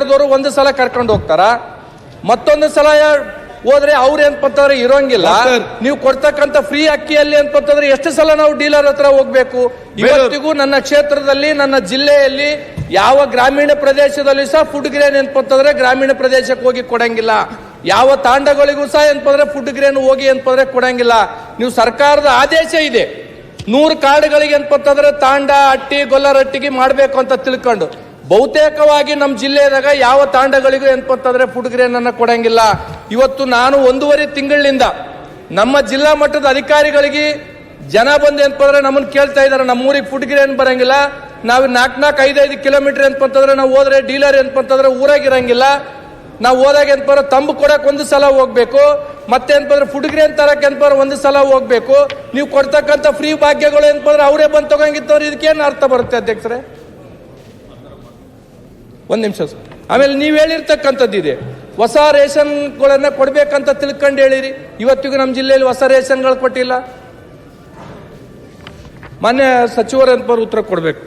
ಸರ್ಕಾರದವರು ಒಂದು ಸಲ ಕರ್ಕೊಂಡು ಹೋಗ್ತಾರ, ಮತ್ತೊಂದು ಸಲ ಹೋದ್ರೆ ಅವ್ರು ಏನ್ಪಂತಂದ್ರೆ ಇರೋಂಗಿಲ್ಲ. ನೀವು ಕೊಡ್ತಕ್ಕಂಥ ಫ್ರೀ ಅಕ್ಕಿಯಲ್ಲಿ ಏನ್ಪಂತಂದ್ರೆ ಎಷ್ಟು ಸಲ ನಾವು ಡೀಲರ್ ಹತ್ರ ಹೋಗ್ಬೇಕು? ಇವತ್ತಿಗೂ ನನ್ನ ಕ್ಷೇತ್ರದಲ್ಲಿ, ನನ್ನ ಜಿಲ್ಲೆಯಲ್ಲಿ ಯಾವ ಗ್ರಾಮೀಣ ಪ್ರದೇಶದಲ್ಲಿ ಸಹ ಫುಡ್ ಗ್ರೇನ್ ಏನ್ಪಂತಂದ್ರೆ ಗ್ರಾಮೀಣ ಪ್ರದೇಶಕ್ಕೆ ಹೋಗಿ ಕೊಡಂಗಿಲ್ಲ. ಯಾವ ತಾಂಡಗಳಿಗೂ ಸಹ ಏನ್ಪಂದ್ರೆ ಫುಡ್ ಗ್ರೇನ್ ಹೋಗಿ ಏನ್ಪಂದ್ರೆ ಕೊಡಂಗಿಲ್ಲ. ನೀವು ಸರ್ಕಾರದ ಆದೇಶ ಇದೆ 100 ಕಾರ್ಡ್ಗಳಿಗೆ ಏನ್ಪಂತಂದ್ರೆ ತಾಂಡ, ಅಟ್ಟಿ, ಗೊಲ್ಲರಟ್ಟಿಗೆ ಮಾಡಬೇಕು ಅಂತ ತಿಳ್ಕೊಂಡು ಬಹುತೇಕವಾಗಿ ನಮ್ಮ ಜಿಲ್ಲೆದಾಗ ಯಾವ ತಾಂಡಗಳಿಗೂ ಏನ್ಪಂತಂದ್ರೆ ಫುಡ್ ಗ್ರೇನ್ ಅನ್ನ ಕೊಡಂಗಿಲ್ಲ. ಇವತ್ತು ನಾನು 1.5 ತಿಂಗಳಿಂದ ನಮ್ಮ ಜಿಲ್ಲಾ ಮಟ್ಟದ ಅಧಿಕಾರಿಗಳಿಗೆ ಜನ ಬಂದು ಏನ್ಪಂದ್ರೆ ನಮ್ಮನ್ನು ಕೇಳ್ತಾ ಇದ್ದಾರೆ, ನಮ್ಮೂರಿಗೆ ಫುಡ್ ಗ್ರೇನ್ ಬರಂಗಿಲ್ಲ, ನಾವು 4-5 ಕಿಲೋಮೀಟರ್ ಏನ್ಪಂತಂದ್ರೆ ನಾವು ಹೋದ್ರೆ ಡೀಲರ್ ಏನ್ಪಂತಂದ್ರೆ ಊರಾಗಿರಂಗಿಲ್ಲ, ನಾವು ಹೋದಾಗ ಏನ್ಪಂದ್ರೆ ತಂಬು ಕೊಡಕ್ ಒಂದು ಸಲ ಹೋಗ್ಬೇಕು, ಮತ್ತೆ ಏನ್ಪಂದ್ರೆ ಫುಡ್ ಗ್ರೇನ್ ತರಕ್ ಏನ್ಪಂದ್ರೆ ಒಂದು ಸಲ ಹೋಗ್ಬೇಕು. ನೀವು ಕೊಡ್ತಕ್ಕಂಥ ಫ್ರೀ ಭಾಗ್ಯಗಳು ಏನ್ಪಂದ್ರೆ ಅವರೇ ಬಂದು ತಗೊಂಗಿತ್ತವ್ರು, ಇದಕ್ಕೇನು ಅರ್ಥ ಬರುತ್ತೆ ಅಧ್ಯಕ್ಷರೇ? ಒಂದು ನಿಮಿಷ. ಆಮೇಲೆ ನೀವು ಹೇಳಿರ್ತಕ್ಕಂಥದ್ದಿದೆ, ಹೊಸ ರೇಷನ್ಗಳನ್ನ ಕೊಡ್ಬೇಕಂತ ತಿಳ್ಕೊಂಡು ಹೇಳಿರಿ. ಇವತ್ತಿಗೂ ನಮ್ಮ ಜಿಲ್ಲೆಯಲ್ಲಿ ಹೊಸ ರೇಷನ್ಗಳು ಕೊಟ್ಟಿಲ್ಲ. ಮಾನ್ಯ ಸಚಿವರು ಏನ್ಪಂದ್ರೆ ಉತ್ತರ ಕೊಡ್ಬೇಕು.